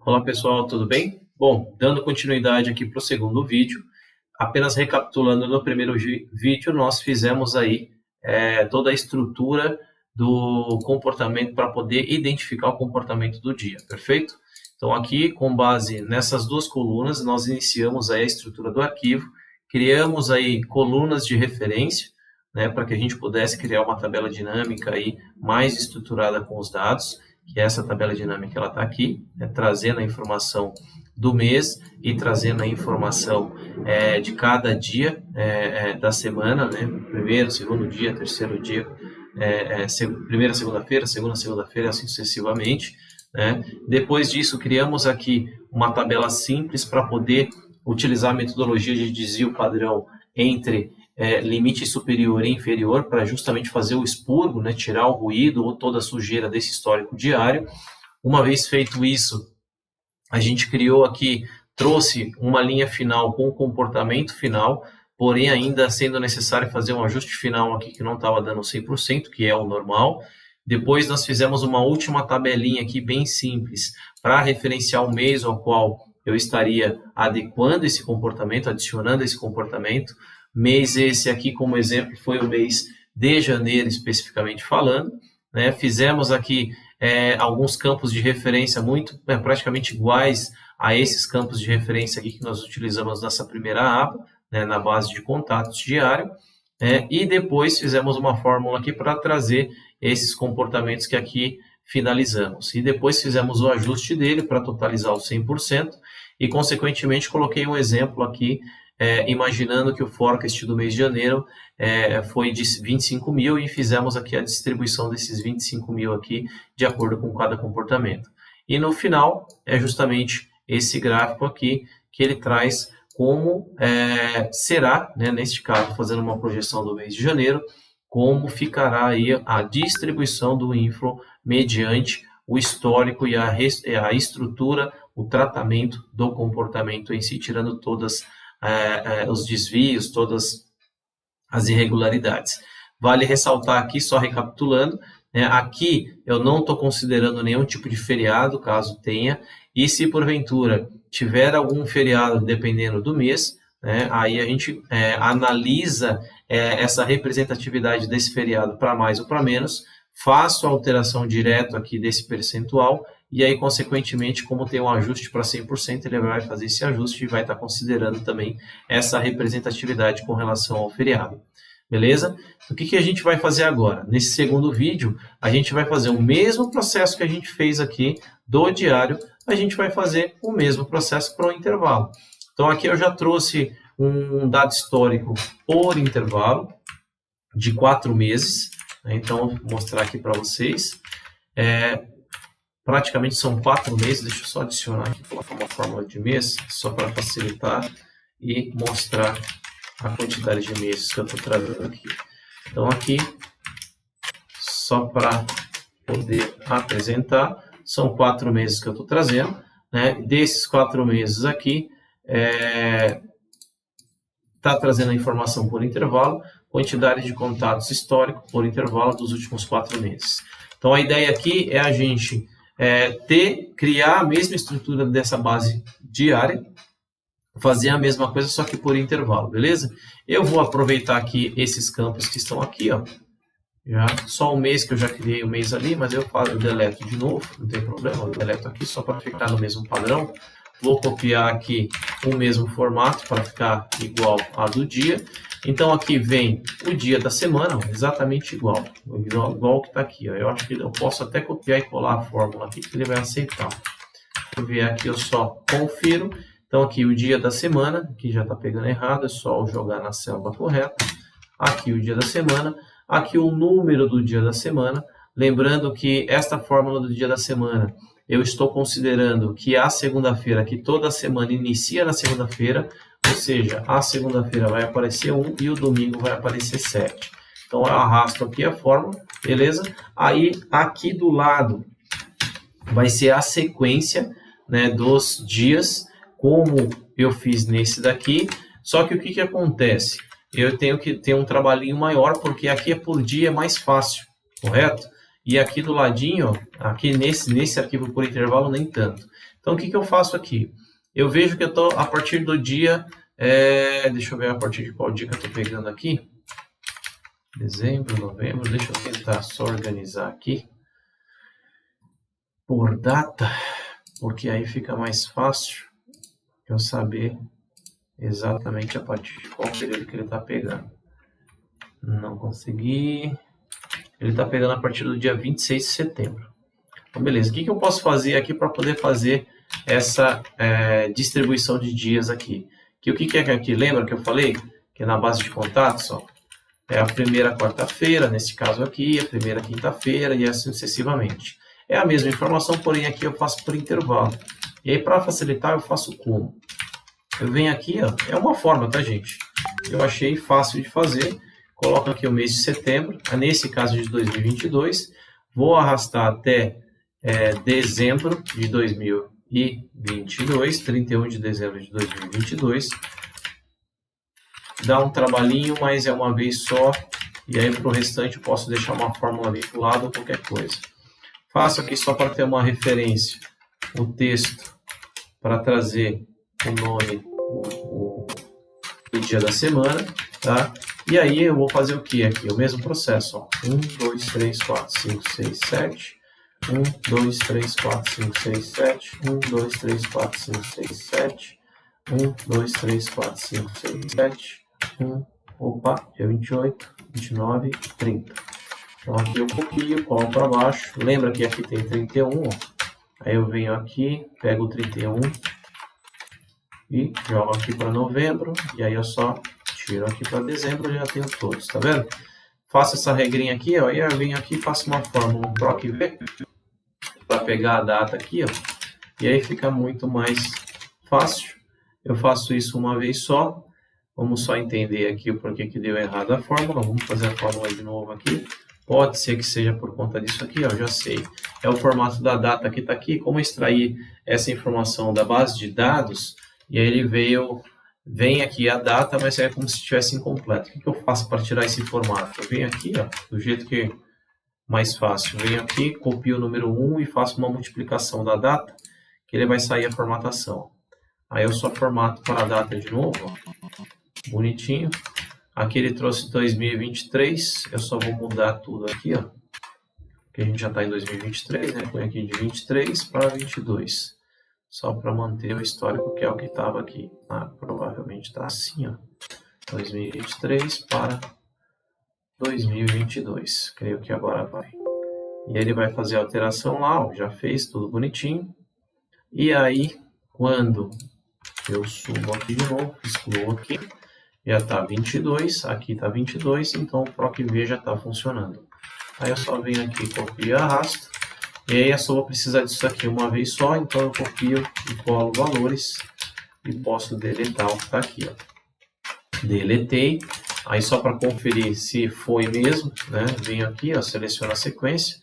Olá pessoal, tudo bem? Bom, dando continuidade aqui para o segundo vídeo, apenas recapitulando no primeiro vídeo, nós fizemos aí toda a estrutura do comportamento para poder identificar o comportamento do dia, perfeito? Então aqui, com base nessas duas colunas, nós iniciamos aí a estrutura do arquivo, criamos aí colunas de referência, né, para que a gente pudesse criar uma tabela dinâmica aí mais estruturada com os dados, que essa tabela dinâmica ela está aqui, né, trazendo a informação do mês e trazendo a informação de cada dia da semana, né, primeiro, segundo dia, terceiro dia, primeira segunda-feira, segunda segunda-feira, assim sucessivamente, né. Depois disso, criamos aqui uma tabela simples para poder utilizar a metodologia de desvio padrão entre limite superior e inferior para justamente fazer o expurgo, né, tirar o ruído ou toda a sujeira desse histórico diário. Uma vez feito isso, a gente criou aqui, trouxe uma linha final com o comportamento final, porém ainda sendo necessário fazer um ajuste final aqui que não estava dando 100%, que é o normal. Depois nós fizemos uma última tabelinha aqui bem simples para referenciar o mês ao qual eu estaria adequando esse comportamento, adicionando esse comportamento. Mês esse aqui, como exemplo, foi o mês de janeiro, especificamente falando, né? Fizemos aqui alguns campos de referência praticamente iguais a esses campos de referência aqui que nós utilizamos nessa primeira aba, né, na base de contatos diário, e depois fizemos uma fórmula aqui para trazer esses comportamentos que aqui finalizamos. E depois fizemos o ajuste dele para totalizar os 100% e, consequentemente, coloquei um exemplo aqui imaginando que o forecast do mês de janeiro foi de 25 mil e fizemos aqui a distribuição desses 25 mil aqui de acordo com cada comportamento. E no final é justamente esse gráfico aqui que ele traz como será, né, neste caso, fazendo uma projeção do mês de janeiro, como ficará aí a distribuição do inflow mediante o histórico e a estrutura, o tratamento do comportamento em si, tirando todas os desvios, todas as irregularidades. Vale ressaltar aqui, só recapitulando, né, aqui eu não estou considerando nenhum tipo de feriado, caso tenha, e se porventura tiver algum feriado, dependendo do mês, né, aí a gente analisa essa representatividade desse feriado para mais ou para menos, faço a alteração direto aqui desse percentual, e aí, consequentemente, como tem um ajuste para 100%, ele vai fazer esse ajuste e vai estar considerando também essa representatividade com relação ao feriado. Beleza? O que a gente vai fazer agora? Nesse segundo vídeo, a gente vai fazer o mesmo processo que a gente fez aqui do diário, a gente vai fazer o mesmo processo para o intervalo. Então, aqui eu já trouxe um dado histórico por intervalo de 4 meses. Né? Então, vou mostrar aqui para vocês. Praticamente são 4 meses, deixa eu só adicionar aqui, colocar uma fórmula de mês, só para facilitar e mostrar a quantidade de meses que eu estou trazendo aqui. Então aqui, só para poder apresentar, são 4 meses que eu estou trazendo, né? Desses 4 meses aqui, está trazendo a informação por intervalo, quantidade de contatos histórico por intervalo dos últimos 4 meses. Então a ideia aqui é a gente criar a mesma estrutura dessa base diária, fazer a mesma coisa, só que por intervalo, beleza? Eu vou aproveitar aqui esses campos que estão aqui, ó, só o mês que eu já criei o mês ali, mas eu deleto de novo, não tem problema, eu deleto aqui só para ficar no mesmo padrão. Vou copiar aqui o mesmo formato para ficar igual a do dia. Então aqui vem o dia da semana, exatamente igual que está aqui. Ó. Eu acho que eu posso até copiar e colar a fórmula aqui que ele vai aceitar. Se eu vier aqui, eu só confiro. Então aqui o dia da semana, que já está pegando errado, é só eu jogar na célula correta. Aqui o dia da semana, aqui o número do dia da semana. Lembrando que esta fórmula do dia da semana, eu estou considerando que a segunda-feira, que toda semana inicia na segunda-feira, ou seja, a segunda-feira vai aparecer 1 e o domingo vai aparecer 7. Então, eu arrasto aqui a fórmula, beleza? Aí, aqui do lado, vai ser a sequência, né, dos dias, como eu fiz nesse daqui. Só que o que acontece? Eu tenho que ter um trabalhinho maior, porque aqui é por dia, é mais fácil, correto? E aqui do ladinho, aqui nesse arquivo por intervalo, nem tanto. Então, o que eu faço aqui? Eu vejo que eu estou a partir do dia... deixa eu ver a partir de qual dia que eu estou pegando aqui. Dezembro, novembro. Deixa eu tentar só organizar aqui. Por data, porque aí fica mais fácil eu saber exatamente a partir de qual período que ele está pegando. Não consegui. Ele está pegando a partir do dia 26 de setembro. Então, beleza. O que eu posso fazer aqui para poder fazer essa distribuição de dias aqui? O que é aqui? Lembra que eu falei que é na base de contatos? Ó, é a primeira quarta-feira, nesse caso aqui, a primeira quinta-feira e assim sucessivamente. É a mesma informação, porém aqui eu faço por intervalo. E aí, para facilitar, eu faço como? Eu venho aqui, ó, é uma forma, tá, gente? Eu achei fácil de fazer. Coloco aqui o mês de setembro, nesse caso de 2022. Vou arrastar até dezembro de 2022, 31 de dezembro de 2022. Dá um trabalhinho, mas é uma vez só. E aí, para o restante, eu posso deixar uma fórmula vinculada ou qualquer coisa. Faço aqui só para ter uma referência, o texto para trazer o nome do dia da semana, tá? E aí eu vou fazer o que aqui? O mesmo processo, ó. 1, 2, 3, 4, 5, 6, 7. 1, 2, 3, 4, 5, 6, 7. 1, 2, 3, 4, 5, 6, 7. 1, 2, 3, 4, 5, 6, 7. 1, dia 28, 29, 30. Então aqui eu copio, colo para baixo. Lembra que aqui tem 31, ó. Aí eu venho aqui, pego o 31 e jogo aqui para novembro. E aí eu só tiro aqui para dezembro, eu já tenho todos, tá vendo? Faço essa regrinha aqui, ó. E eu venho aqui e faço uma fórmula, um PROC V, para pegar a data aqui, ó. E aí fica muito mais fácil. Eu faço isso uma vez só. Vamos só entender aqui o porquê que deu errado a fórmula. Vamos fazer a fórmula de novo aqui. Pode ser que seja por conta disso aqui, ó, já sei. É o formato da data que está aqui. Como extrair essa informação da base de dados? E aí ele vem aqui a data, mas é como se estivesse incompleto. O que eu faço para tirar esse formato? Eu venho aqui, ó, do jeito que é mais fácil. Venho aqui, copio o número 1 e faço uma multiplicação da data, que ele vai sair a formatação. Aí eu só formato para a data de novo, ó. Bonitinho. Aqui ele trouxe 2023, eu só vou mudar tudo aqui, ó. Porque a gente já está em 2023, né? Põe aqui de 23 para 22. Só para manter o histórico, que é o que estava aqui. Provavelmente está assim, ó. 2023 para 2022. Creio que agora vai. E ele vai fazer a alteração lá, ó. Já fez tudo bonitinho. E aí, quando eu subo aqui de novo, excluo aqui. Já está 22, aqui está 22, então o PROC V já está funcionando. Aí eu só venho aqui, copio e arrasto. E aí eu só vou precisar disso aqui uma vez só, então eu copio e colo valores e posso deletar o que está aqui, ó. Deletei. Aí só para conferir se foi mesmo, né? Venho aqui, ó, seleciono a sequência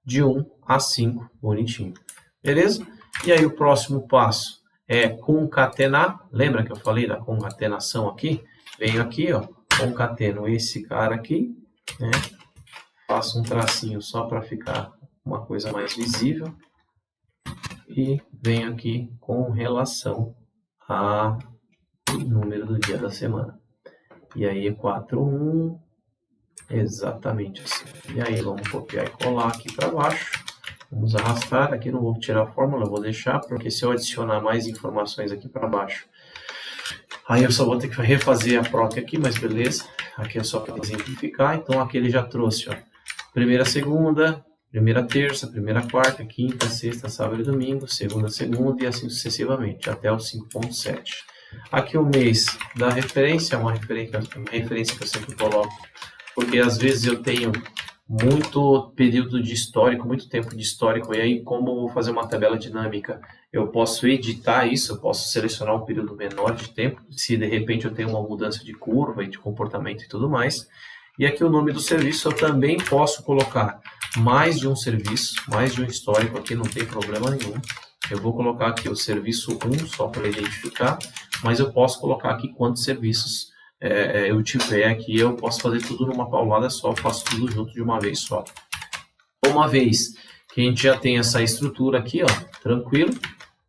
de 1 a 5, bonitinho. Beleza? E aí o próximo passo é concatenar. Lembra que eu falei da concatenação aqui? Venho aqui, ó, concateno esse cara aqui, né? Faço um tracinho só para ficar uma coisa mais visível. E venho aqui com relação ao número do dia da semana. E aí é 41, exatamente assim. E aí vamos copiar e colar aqui para baixo. Vamos arrastar, aqui não vou tirar a fórmula, vou deixar, porque se eu adicionar mais informações aqui para baixo, aí eu só vou ter que refazer a PROC aqui, mas beleza. Aqui é só para exemplificar. Então aqui ele já trouxe, ó, primeira, segunda, primeira, terça, primeira, quarta, quinta, sexta, sábado e domingo, segunda, e assim sucessivamente, até o 5.7. Aqui o mês da referência, uma referência que eu sempre coloco, porque às vezes eu tenho muito período de histórico, muito tempo de histórico, e aí como eu vou fazer uma tabela dinâmica, eu posso editar isso, eu posso selecionar um período menor de tempo, se de repente eu tenho uma mudança de curva e de comportamento e tudo mais. E aqui o nome do serviço eu também posso colocar mais de um serviço, mais de um histórico, aqui não tem problema nenhum. Eu vou colocar aqui o serviço 1 só para identificar, mas eu posso colocar aqui quantos serviços eu tiver aqui, eu posso fazer tudo numa paulada só, eu faço tudo junto de uma vez só. Uma vez que a gente já tem essa estrutura aqui, ó, tranquilo,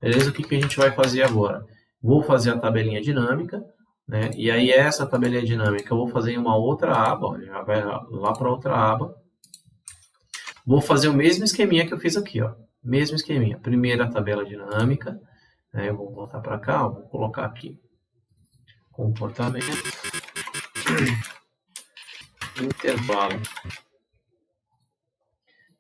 beleza? O que a gente vai fazer agora? Vou fazer a tabelinha dinâmica, né? E aí essa tabelinha dinâmica eu vou fazer em uma outra aba, ó, já vai lá para outra aba. Vou fazer o mesmo esqueminha que eu fiz aqui, ó. Mesmo esqueminha. Primeira tabela dinâmica, né? Eu vou voltar para cá, ó, vou colocar aqui comportamento, intervalo.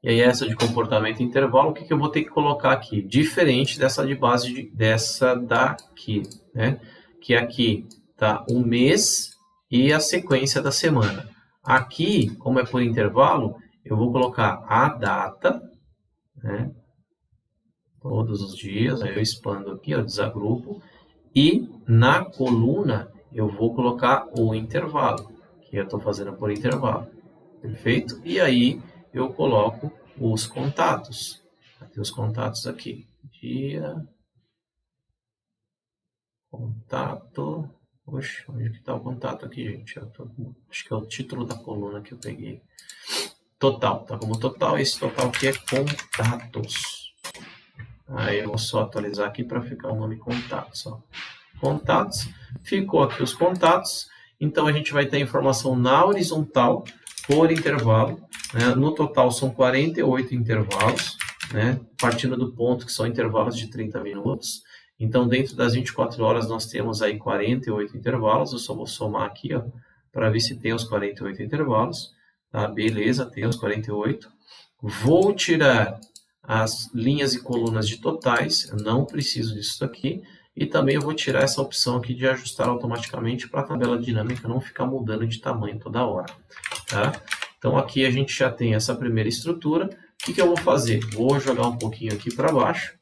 E aí essa de comportamento intervalo, o que eu vou ter que colocar aqui? Diferente dessa de base, dessa daqui, né? Que aqui tá o mês e a sequência da semana. Aqui, como é por intervalo, eu vou colocar a data, né? Todos os dias, aí eu expando aqui, eu desagrupo. E na coluna eu vou colocar o intervalo, que eu estou fazendo por intervalo. Perfeito? E aí eu coloco os contatos. Aqui os contatos aqui. Dia. Contato. Oxe, onde que está o contato aqui, gente? Acho que é o título da coluna que eu peguei. Total, tá como total. Esse total aqui é contatos. Aí eu vou só atualizar aqui para ficar o nome contatos. Ó. Contatos. Ficou aqui os contatos. Então a gente vai ter a informação na horizontal por intervalo. Né? No total são 48 intervalos, né? Partindo do ponto que são intervalos de 30 minutos. Então dentro das 24 horas nós temos aí 48 intervalos. Eu só vou somar aqui, ó, para ver se tem os 48 intervalos. Tá? Beleza, tem os 48. Vou tirar as linhas e colunas de totais. Eu não preciso disso aqui. E também eu vou tirar essa opção aqui de ajustar automaticamente para a tabela dinâmica não ficar mudando de tamanho toda hora. Tá? Então aqui a gente já tem essa primeira estrutura. O que eu vou fazer? Vou jogar um pouquinho aqui para baixo.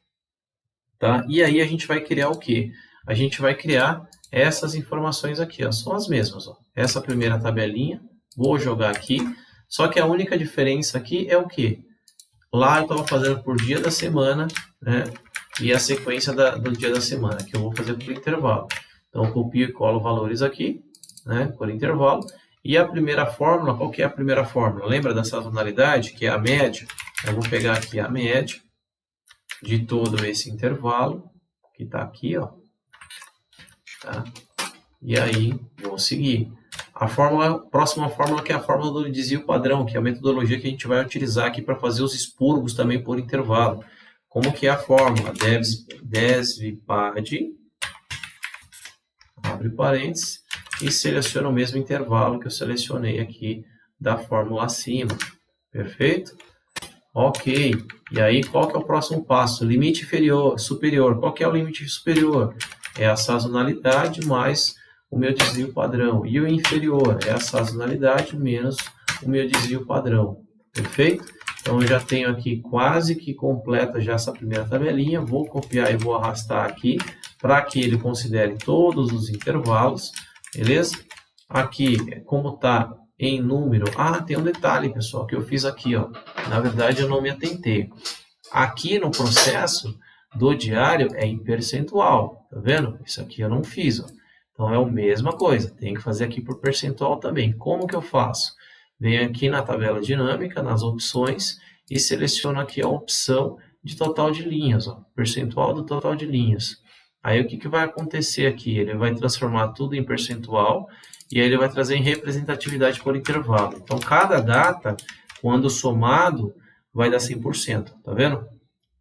Tá? E aí a gente vai criar o quê? A gente vai criar essas informações aqui. Ó. São as mesmas. Ó. Essa primeira tabelinha. Vou jogar aqui. Só que a única diferença aqui é o quê? Lá eu estava fazendo por dia da semana, né? E a sequência do dia da semana, que eu vou fazer por intervalo. Então, eu copio e colo valores aqui, né, por intervalo. E a primeira fórmula, qual que é a primeira fórmula? Lembra da sazonalidade, que é a média? Eu vou pegar aqui a média de todo esse intervalo, que está aqui, ó. Tá? E aí, vou seguir. A próxima fórmula que é a fórmula do desvio padrão, que é a metodologia que a gente vai utilizar aqui para fazer os expurgos também por intervalo. Como que é a fórmula? Desvipad, abre parênteses, e seleciona o mesmo intervalo que eu selecionei aqui da fórmula acima. Perfeito? Ok. E aí, qual que é o próximo passo? Limite superior. Qual que é o limite superior? É a sazonalidade mais o meu desvio padrão. E o inferior é a sazonalidade menos o meu desvio padrão. Perfeito? Então, eu já tenho aqui quase que completa já essa primeira tabelinha. Vou copiar e vou arrastar aqui para que ele considere todos os intervalos. Beleza? Aqui, como está em número... Ah, tem um detalhe, pessoal, que eu fiz aqui. Ó. Na verdade, eu não me atentei. Aqui no processo do diário é em percentual. Tá vendo? Isso aqui eu não fiz. Ó. Então, é a mesma coisa. Tem que fazer aqui por percentual também. Como que eu faço? Venho aqui na tabela dinâmica, nas opções, e seleciono aqui a opção de total de linhas, ó, percentual do total de linhas. Aí o que vai acontecer aqui? Ele vai transformar tudo em percentual e aí ele vai trazer em representatividade por intervalo. Então, cada data, quando somado, vai dar 100%, tá vendo?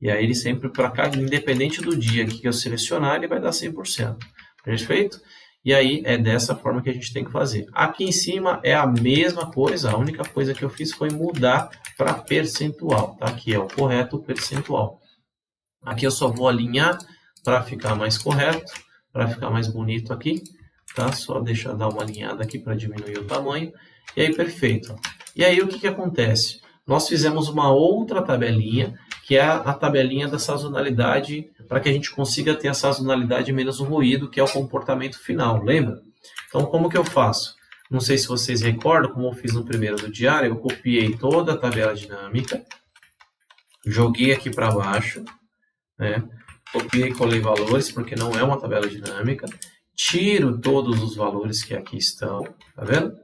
E aí ele sempre para cá, independente do dia que eu selecionar, ele vai dar 100%. Perfeito? E aí é dessa forma que a gente tem que fazer. Aqui em cima é a mesma coisa, a única coisa que eu fiz foi mudar para percentual, tá? Aqui é o correto percentual. Aqui eu só vou alinhar para ficar mais correto, para ficar mais bonito aqui, tá? Só deixa eu dar uma alinhada aqui para diminuir o tamanho. E aí, perfeito. E aí, o que acontece? Nós fizemos uma outra tabelinha, que é a tabelinha da sazonalidade, para que a gente consiga ter a sazonalidade menos o ruído, que é o comportamento final, lembra? Então, como que eu faço? Não sei se vocês recordam, como eu fiz no primeiro do diário, eu copiei toda a tabela dinâmica, joguei aqui para baixo, né? Copiei e colei valores, porque não é uma tabela dinâmica, tiro todos os valores que aqui estão, tá vendo?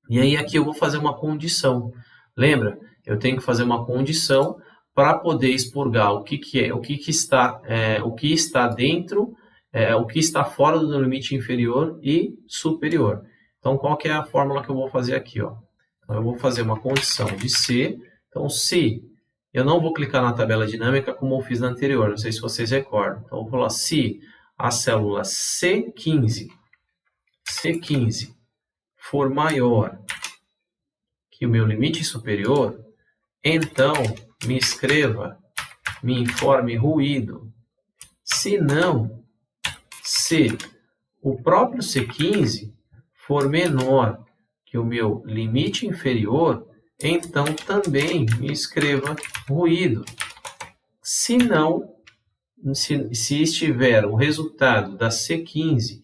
E aí aqui eu vou fazer uma condição. Lembra eu tenho que fazer uma condição para poder expurgar o que está dentro, o que está fora do limite inferior e superior. Então, qual que é a fórmula que eu vou fazer aqui? Ó? Então, eu vou fazer uma condição de se. Então, se eu não vou clicar na tabela dinâmica como eu fiz na anterior, não sei se vocês recordam. Então, eu vou falar se a célula C15 for maior que o meu limite superior, então me informe ruído. Se não, se o próprio C15 for menor que o meu limite inferior, então também me escreva ruído. Se não, se estiver o resultado da C15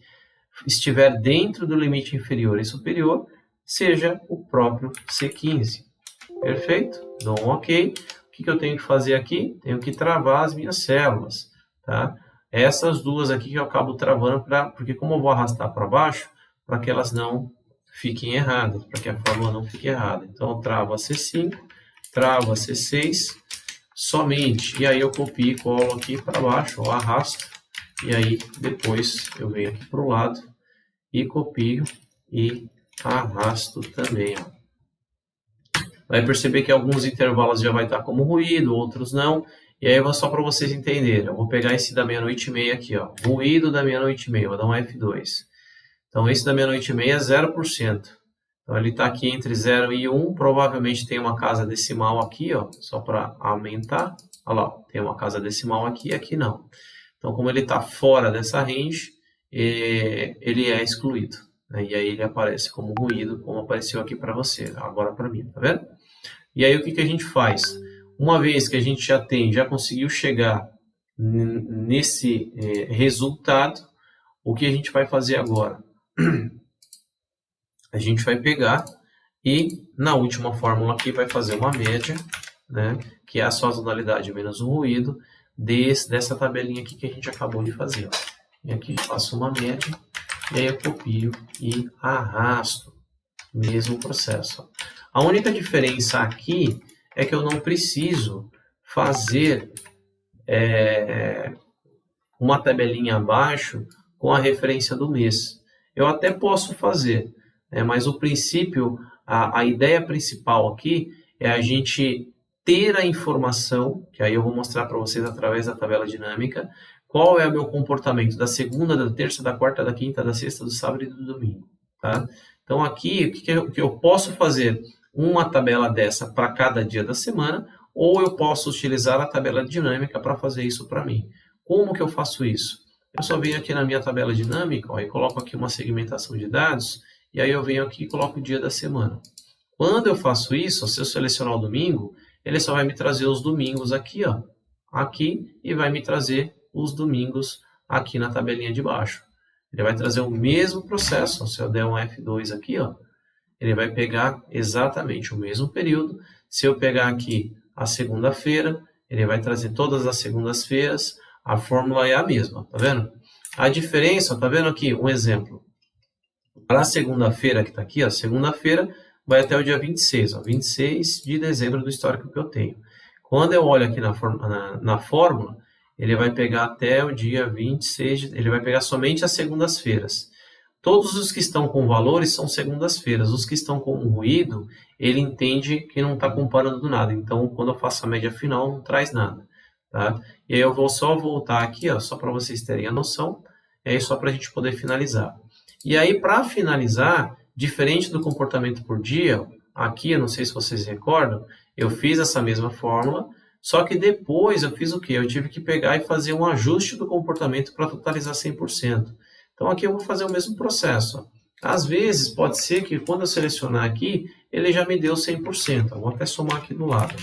estiver dentro do limite inferior e superior, seja o próprio C15. Perfeito? Dou um OK. O que eu tenho que fazer aqui? Tenho que travar as minhas células. Tá? Essas duas aqui que eu acabo travando, porque como eu vou arrastar para baixo, para que elas não fiquem erradas, para que a fórmula não fique errada. Então, eu travo a C5, travo a C6 somente. E aí eu copio e colo aqui para baixo, ou arrasto. E aí depois eu venho aqui para o lado e copio e arrasto também. Ó. Vai perceber que alguns intervalos já vai estar como ruído, outros não. E aí, só para vocês entenderem, eu vou pegar esse da meia-noite e meia aqui, ó, ruído da meia-noite e meia, vou dar um F2. Então, esse da meia-noite e meia é 0%. Então, ele está aqui entre 0 e 1, provavelmente tem uma casa decimal aqui, ó, só para aumentar. Olha lá, tem uma casa decimal aqui e aqui não. Então, como ele está fora dessa range, ele é excluído. Né? E aí ele aparece como ruído, como apareceu aqui para você, agora para mim, tá vendo? E aí o que a gente faz? Uma vez que a gente já conseguiu chegar nesse resultado, o que a gente vai fazer agora? A gente vai pegar e na última fórmula aqui vai fazer uma média, né, que é a sazonalidade menos o ruído, dessa tabelinha aqui que a gente acabou de fazer. Ó. E aqui faço uma média, e aí eu copio e arrasto. Mesmo processo. Ó. A única diferença aqui é que eu não preciso fazer uma tabelinha abaixo com a referência do mês. Eu até posso fazer, mas o princípio, a ideia principal aqui é a gente ter a informação, que aí eu vou mostrar para vocês através da tabela dinâmica, qual é o meu comportamento da segunda, da terça, da quarta, da quinta, da sexta, do sábado e do domingo. Tá? Então aqui, o que eu posso fazer? Uma tabela dessa para cada dia da semana, ou eu posso utilizar a tabela dinâmica para fazer isso para mim. Como que eu faço isso? Eu só venho aqui na minha tabela dinâmica, ó, e coloco aqui uma segmentação de dados, e aí eu venho aqui e coloco o dia da semana. Quando eu faço isso, se eu selecionar o domingo, ele só vai me trazer os domingos aqui, ó, aqui, e vai me trazer os domingos aqui na tabelinha de baixo. Ele vai trazer o mesmo processo, ó, se eu der um F2 aqui, ó, ele vai pegar exatamente o mesmo período. Se eu pegar aqui a segunda-feira, ele vai trazer todas as segundas-feiras, a fórmula é a mesma, tá vendo? A diferença, tá vendo aqui, um exemplo. Para a segunda-feira, que está aqui, ó, segunda-feira vai até o dia 26, ó, 26 de dezembro do histórico que eu tenho. Quando eu olho aqui na fórmula, ele vai pegar até o dia 26, ele vai pegar somente as segundas-feiras. Todos os que estão com valores são segundas-feiras. Os que estão com ruído, ele entende que não está comparando nada. Então, quando eu faço a média final, não traz nada. Tá? E aí eu vou só voltar aqui, ó, só para vocês terem a noção. E aí só para a gente poder finalizar. E aí, para finalizar, diferente do comportamento por dia, aqui, eu não sei se vocês recordam, eu fiz essa mesma fórmula, só que depois eu fiz o quê? Eu tive que pegar e fazer um ajuste do comportamento para totalizar 100%. Então, aqui eu vou fazer o mesmo processo. Às vezes, pode ser que quando eu selecionar aqui, ele já me deu 100%. Eu vou até somar aqui do lado.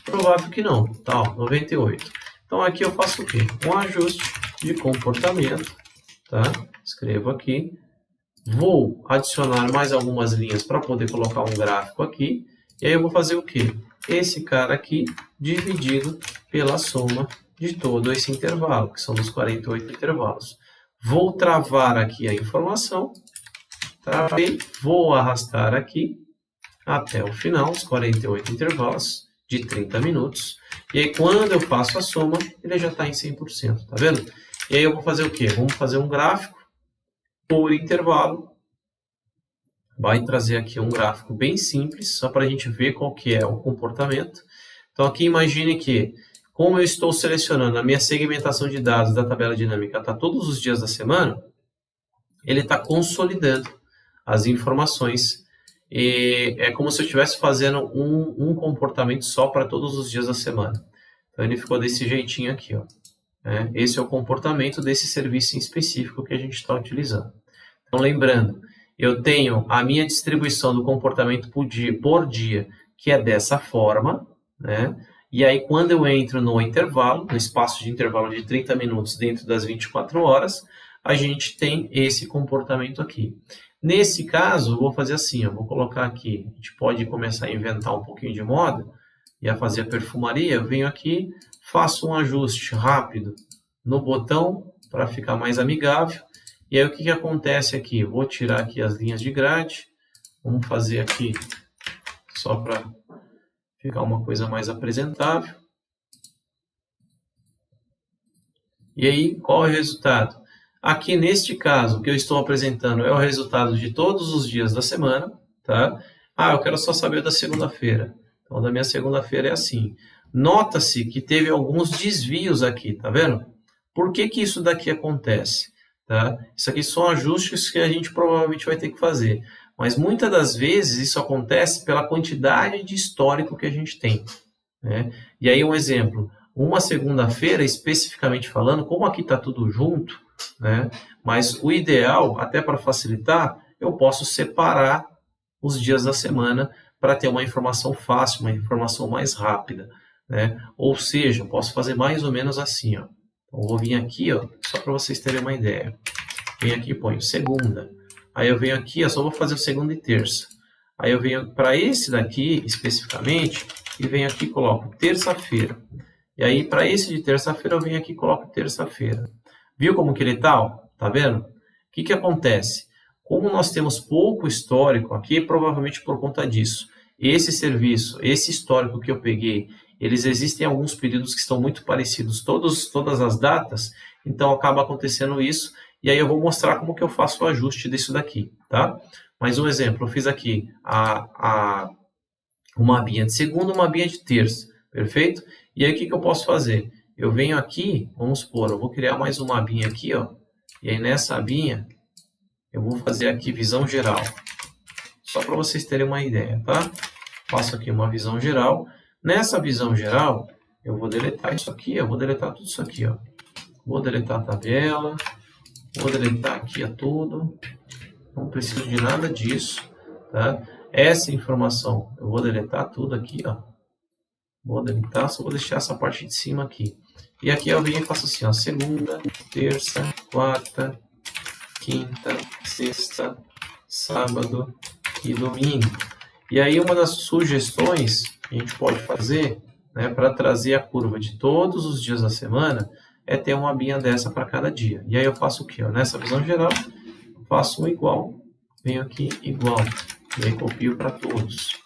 Provável que não. Tá, ó, 98. Então, aqui eu faço o quê? Um ajuste de comportamento. Tá? Escrevo aqui. Vou adicionar mais algumas linhas para poder colocar um gráfico aqui. E aí eu vou fazer o quê? Esse cara aqui dividido pela soma de todo esse intervalo, que são os 48 intervalos. Vou travar aqui a informação, travei, vou arrastar aqui, até o final, os 48 intervalos de 30 minutos. E aí, quando eu faço a soma, ele já está em 100%, tá vendo? E aí eu vou fazer o quê? Vamos fazer um gráfico por intervalo. Vai trazer aqui um gráfico bem simples, só para a gente ver qual que é o comportamento. Então, aqui imagine que, como eu estou selecionando a minha segmentação de dados da tabela dinâmica está todos os dias da semana, ele está consolidando as informações. E é como se eu estivesse fazendo um comportamento só para todos os dias da semana. Então, ele ficou desse jeitinho aqui, ó. Esse é o comportamento desse serviço em específico que a gente está utilizando. Então, lembrando, eu tenho a minha distribuição do comportamento por dia, que é dessa forma, né? E aí, quando eu entro no intervalo, no espaço de intervalo de 30 minutos dentro das 24 horas, a gente tem esse comportamento aqui. Nesse caso, eu vou fazer assim, ó, vou colocar aqui, a gente pode começar a inventar um pouquinho de moda e a fazer a perfumaria, eu venho aqui, faço um ajuste rápido no botão para ficar mais amigável. E aí o que acontece aqui? Vou tirar aqui as linhas de grade, vamos fazer aqui só para ficar uma coisa mais apresentável. E aí, qual é o resultado? Aqui neste caso, o que eu estou apresentando é o resultado de todos os dias da semana, tá? Eu quero só saber da segunda-feira. Então, da minha segunda-feira é assim. Nota-se que teve alguns desvios aqui, tá vendo? Por que que isso daqui acontece? Tá? Isso aqui são ajustes que a gente provavelmente vai ter que fazer. Mas muitas das vezes isso acontece pela quantidade de histórico que a gente tem, né? E aí um exemplo, uma segunda-feira, especificamente falando, como aqui está tudo junto, né? Mas o ideal, até para facilitar, eu posso separar os dias da semana para ter uma informação fácil, uma informação mais rápida, né? Ou seja, eu posso fazer mais ou menos assim, ó. Então, eu vou vir aqui, ó, só para vocês terem uma ideia. Venho aqui e ponho segunda. Aí eu venho aqui, eu só vou fazer o segunda e terça. Aí eu venho para esse daqui, especificamente, e venho aqui e coloco terça-feira. E aí, para esse de terça-feira, eu venho aqui e coloco terça-feira. Viu como que ele tá? Tá vendo? O que que acontece? Como nós temos pouco histórico aqui, provavelmente por conta disso. Esse serviço, esse histórico que eu peguei, eles existem alguns períodos que estão muito parecidos, todas as datas, então acaba acontecendo isso, e aí eu vou mostrar como que eu faço o ajuste disso daqui, tá? Mais um exemplo, eu fiz aqui uma abinha de segunda, uma abinha de terça, perfeito? E aí o que que eu posso fazer? Eu venho aqui, vamos supor, eu vou criar mais uma abinha aqui, ó, e aí nessa abinha eu vou fazer aqui visão geral, só para vocês terem uma ideia, tá? Faço aqui uma visão geral. Nessa visão geral, eu vou deletar isso aqui, eu vou deletar tudo isso aqui, ó. Vou deletar a tabela, vou deletar aqui tudo, não preciso de nada disso, tá? Essa informação, eu vou deletar tudo aqui, ó. Vou deletar, só vou deixar essa parte de cima aqui. E aqui eu venho e faço assim, ó, segunda, terça, quarta, quinta, sexta, sábado e domingo. E aí uma das sugestões que a gente pode fazer, né, para trazer a curva de todos os dias da semana, é ter uma abinha dessa para cada dia. E aí eu faço o quê? Nessa visão geral, faço um igual, venho aqui igual, e aí copio para todos,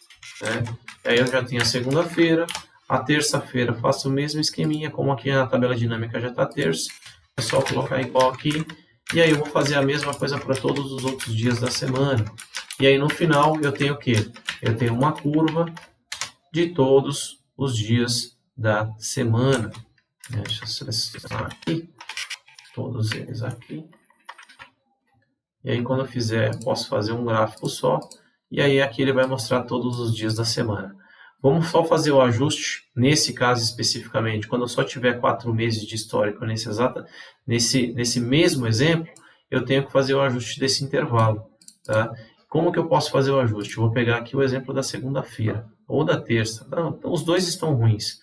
né? E aí eu já tenho a segunda-feira, a terça-feira faço o mesmo esqueminha, como aqui na tabela dinâmica já está terça, é só colocar igual aqui, e aí eu vou fazer a mesma coisa para todos os outros dias da semana. E aí no final eu tenho o quê? Eu tenho uma curva de todos os dias da semana. Deixa eu selecionar aqui, todos eles aqui. E aí quando eu fizer, eu posso fazer um gráfico só, e aí aqui ele vai mostrar todos os dias da semana. Vamos só fazer o ajuste, nesse caso especificamente, quando eu só tiver 4 meses de histórico nesse mesmo exemplo, eu tenho que fazer o ajuste desse intervalo, tá? Como que eu posso fazer o ajuste? Eu vou pegar aqui o exemplo da segunda-feira, ou da terça. Não, os dois estão ruins.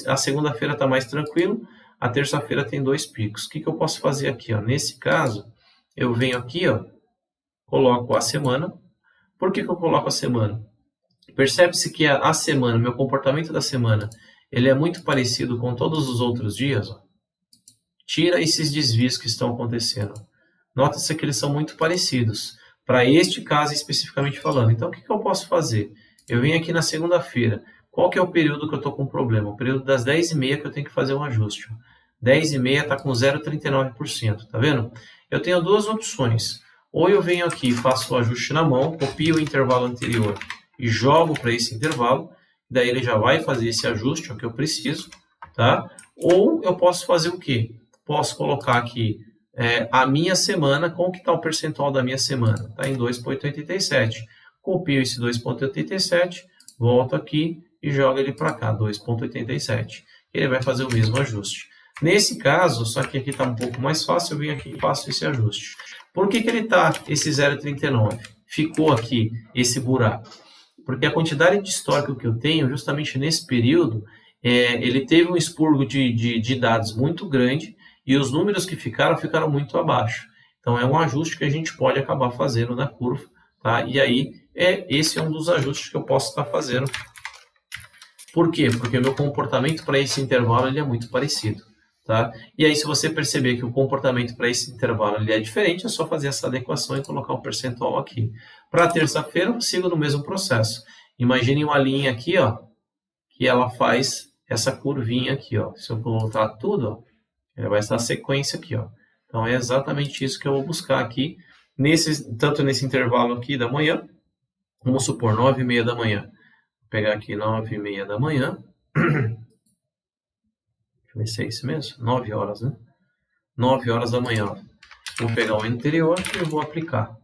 A segunda-feira está mais tranquilo, a terça-feira tem 2 picos. O que que eu posso fazer aqui? Nesse caso, eu venho aqui, ó, coloco a semana. Por que que eu coloco a semana? Percebe-se que a semana, meu comportamento da semana, ele é muito parecido com todos os outros dias. Ó. Tira esses desvios que estão acontecendo. Nota-se que eles são muito parecidos. para este caso especificamente falando. Então, o que eu posso fazer? Eu venho aqui na segunda-feira. Qual que é o período que eu estou com problema? O período das 10h30 que eu tenho que fazer um ajuste. 10h30 está com 0,39%, tá vendo? Eu tenho duas opções. Ou eu venho aqui e faço o ajuste na mão, copio o intervalo anterior e jogo para esse intervalo, daí ele já vai fazer esse ajuste, é o que eu preciso, tá? Ou eu posso fazer o quê? Posso colocar aqui a minha semana, como que está o percentual da minha semana? Está em 2,87. Copio esse 2,87, volto aqui e jogo ele para cá, 2,87. Ele vai fazer o mesmo ajuste. Nesse caso, só que aqui está um pouco mais fácil, eu venho aqui e faço esse ajuste. Por que ele está esse 0,39? Ficou aqui esse buraco. Porque a quantidade de histórico que eu tenho, justamente nesse período, ele teve um expurgo de dados muito grande e os números que ficaram muito abaixo. Então, é um ajuste que a gente pode acabar fazendo na curva, tá? E aí, esse é um dos ajustes que eu posso estar fazendo. Por quê? Porque o meu comportamento para esse intervalo ele é muito parecido. Tá? E aí, se você perceber que o comportamento para esse intervalo ele é diferente, é só fazer essa adequação e colocar o percentual aqui. Para terça-feira, eu sigo no mesmo processo. Imagine uma linha aqui, ó, que ela faz essa curvinha aqui. Ó. Se eu colocar tudo, ó, ela vai estar a sequência aqui. Ó. Então, é exatamente isso que eu vou buscar aqui, tanto nesse intervalo aqui da manhã, vamos supor, 9h30 da manhã. Vou pegar aqui 9h30 da manhã. Deixa eu ver se é isso mesmo. 9 horas, né? 9 horas da manhã. Vou pegar o anterior e vou aplicar.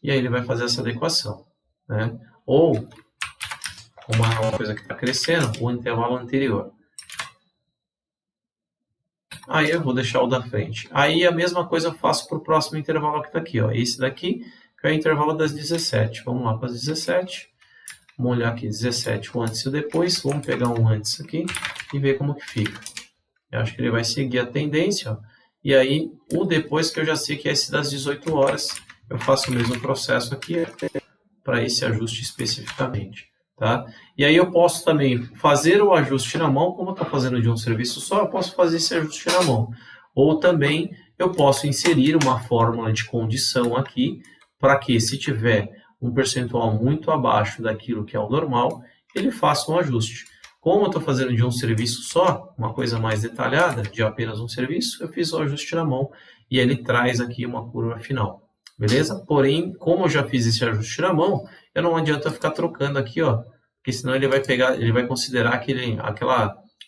E aí ele vai fazer essa adequação. Né? Ou, como é uma coisa que está crescendo, o intervalo anterior. Aí eu vou deixar o da frente. Aí a mesma coisa eu faço para o próximo intervalo que está aqui. Ó. Esse daqui, que é o intervalo das 17. Vamos lá para as 17. Vamos olhar aqui, 17, o antes e o depois. Vamos pegar um antes aqui e ver como que fica. Eu acho que ele vai seguir a tendência, ó. E aí o depois, que eu já sei que é esse das 18 horas, eu faço o mesmo processo aqui para esse ajuste especificamente, tá? E aí eu posso também fazer o ajuste na mão, como eu estou fazendo de um serviço só, eu posso fazer esse ajuste na mão. Ou também eu posso inserir uma fórmula de condição aqui, para que se tiver um percentual muito abaixo daquilo que é o normal, ele faça um ajuste. Como eu estou fazendo de um serviço só, uma coisa mais detalhada, de apenas um serviço, eu fiz o ajuste na mão e ele traz aqui uma curva final, beleza? Porém, como eu já fiz esse ajuste na mão, eu não adianta ficar trocando aqui, ó, porque senão ele vai pegar, ele vai considerar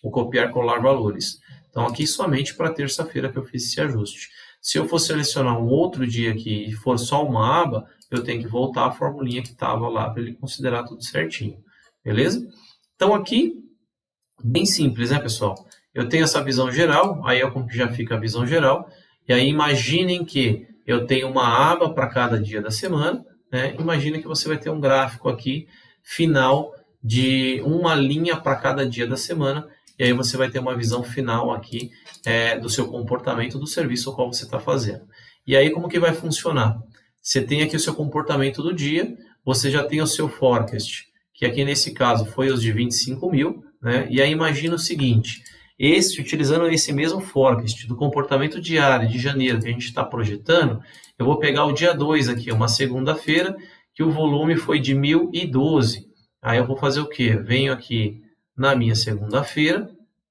o copiar colar valores. Então, aqui somente para terça-feira que eu fiz esse ajuste. Se eu for selecionar um outro dia aqui e for só uma aba, eu tenho que voltar a formulinha que estava lá para ele considerar tudo certinho, beleza? Então, aqui, bem simples, né, pessoal? Eu tenho essa visão geral, aí é como que já fica a visão geral. E aí, imaginem que eu tenho uma aba para cada dia da semana, né? Imagina que você vai ter um gráfico aqui, final, de uma linha para cada dia da semana. E aí você vai ter uma visão final aqui do seu comportamento do serviço ao qual você está fazendo. E aí, como que vai funcionar? Você tem aqui o seu comportamento do dia, você já tem o seu forecast, que aqui nesse caso foi os de 25 mil, né? E aí imagina o seguinte, utilizando esse mesmo forecast do comportamento diário de janeiro que a gente está projetando, eu vou pegar o dia 2 aqui, uma segunda-feira, que o volume foi de 1.012. Aí eu vou fazer o quê? Venho aqui na minha segunda-feira,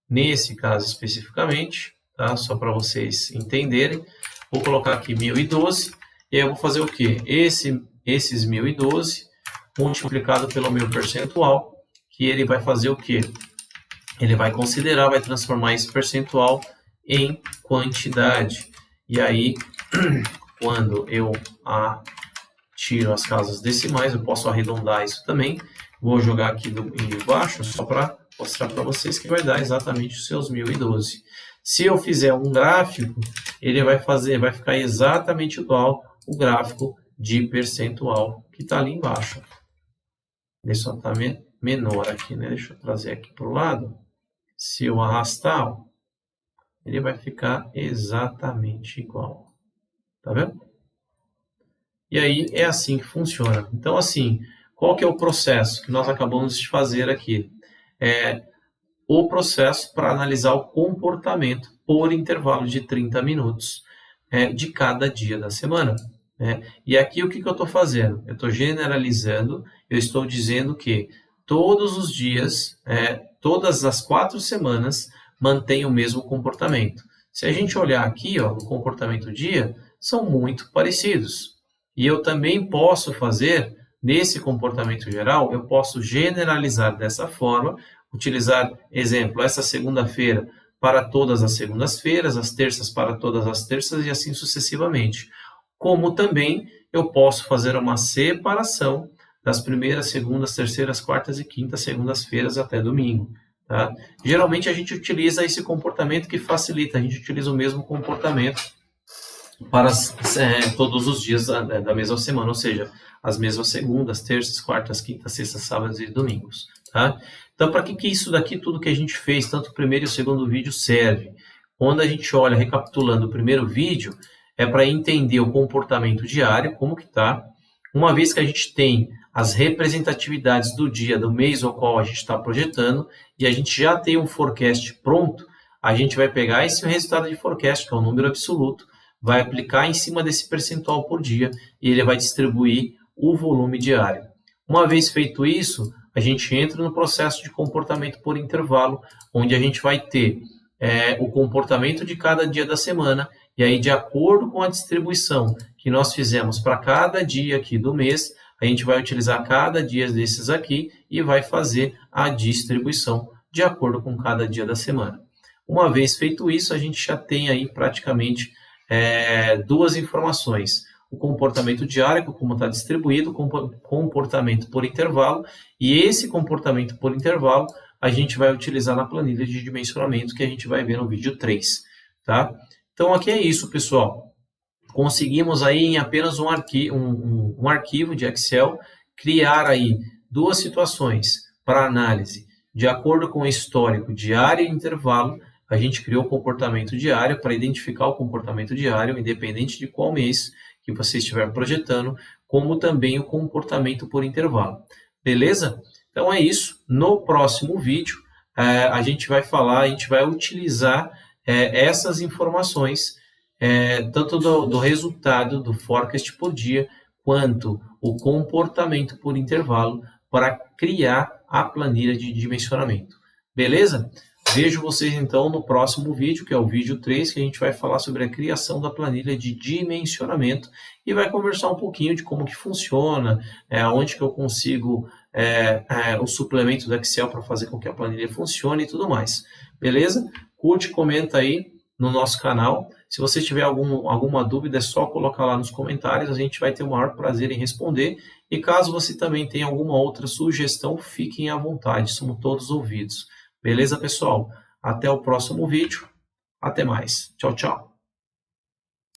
nesse caso especificamente, tá? Só para vocês entenderem, vou colocar aqui 1.012, e aí eu vou fazer o quê? Esses 1.012 multiplicado pelo meu percentual, que ele vai fazer o quê? Ele vai considerar, vai transformar esse percentual em quantidade. E aí, quando eu tiro as casas decimais, eu posso arredondar isso também. Vou jogar aqui embaixo, só para mostrar para vocês que vai dar exatamente os seus 1.012. Se eu fizer um gráfico, ele vai ficar exatamente igual o gráfico de percentual que está ali embaixo. Ele só está menor aqui, né? Deixa eu trazer aqui para o lado. Se eu arrastar, ó, ele vai ficar exatamente igual. Tá vendo? E aí é assim que funciona. Então, assim, qual que é o processo que nós acabamos de fazer aqui? O processo para analisar o comportamento por intervalo de 30 minutos de cada dia da semana. né? E aqui o que eu estou fazendo? Eu estou generalizando, eu estou dizendo que todos os dias, todas as 4 semanas, mantém o mesmo comportamento. Se a gente olhar aqui, ó, no comportamento dia, são muito parecidos. E eu também posso fazer, nesse comportamento geral, eu posso generalizar dessa forma, utilizar, exemplo, essa segunda-feira para todas as segundas-feiras, as terças para todas as terças e assim sucessivamente. Como também eu posso fazer uma separação das primeiras, segundas, terceiras, quartas e quintas, segundas-feiras até domingo. Tá? Geralmente a gente utiliza esse comportamento que facilita, a gente utiliza o mesmo comportamento para todos os dias da mesma semana, ou seja, as mesmas segundas, terças, quartas, quintas, sextas, sábados e domingos. Tá? Então, para que isso daqui, tudo que a gente fez, tanto o primeiro e o segundo vídeo, serve? Quando a gente olha, recapitulando o primeiro vídeo, é para entender o comportamento diário, como que está. Uma vez que a gente tem as representatividades do dia, do mês ao qual a gente está projetando, e a gente já tem um forecast pronto, a gente vai pegar esse resultado de forecast, que é um número absoluto, vai aplicar em cima desse percentual por dia e ele vai distribuir o volume diário. Uma vez feito isso, a gente entra no processo de comportamento por intervalo, onde a gente vai ter o comportamento de cada dia da semana, e aí, de acordo com a distribuição que nós fizemos para cada dia aqui do mês, a gente vai utilizar cada dia desses aqui e vai fazer a distribuição de acordo com cada dia da semana. Uma vez feito isso, a gente já tem aí praticamente duas informações. O comportamento diário, como está distribuído, o comportamento por intervalo, e esse comportamento por intervalo a gente vai utilizar na planilha de dimensionamento que a gente vai ver no vídeo 3. Tá? Então aqui é isso, pessoal. Conseguimos aí em apenas um arquivo de Excel criar aí duas situações para análise. De acordo com o histórico diário e intervalo, a gente criou o comportamento diário para identificar o comportamento diário, independente de qual mês que você estiver projetando, como também o comportamento por intervalo. Beleza? Então é isso. No próximo vídeo, a gente vai falar, a gente vai utilizar essas informações, tanto do resultado do forecast por dia, quanto o comportamento por intervalo, para criar a planilha de dimensionamento. Beleza? Vejo vocês então no próximo vídeo, que é o vídeo 3, que a gente vai falar sobre a criação da planilha de dimensionamento e vai conversar um pouquinho de como que funciona, onde que eu consigo o suplemento do Excel para fazer com que a planilha funcione e tudo mais. Beleza? Curte, comenta aí no nosso canal. Se você tiver alguma dúvida, é só colocar lá nos comentários, a gente vai ter o maior prazer em responder. E caso você também tenha alguma outra sugestão, fiquem à vontade, somos todos ouvidos. Beleza, pessoal? Até o próximo vídeo. Até mais. Tchau, tchau.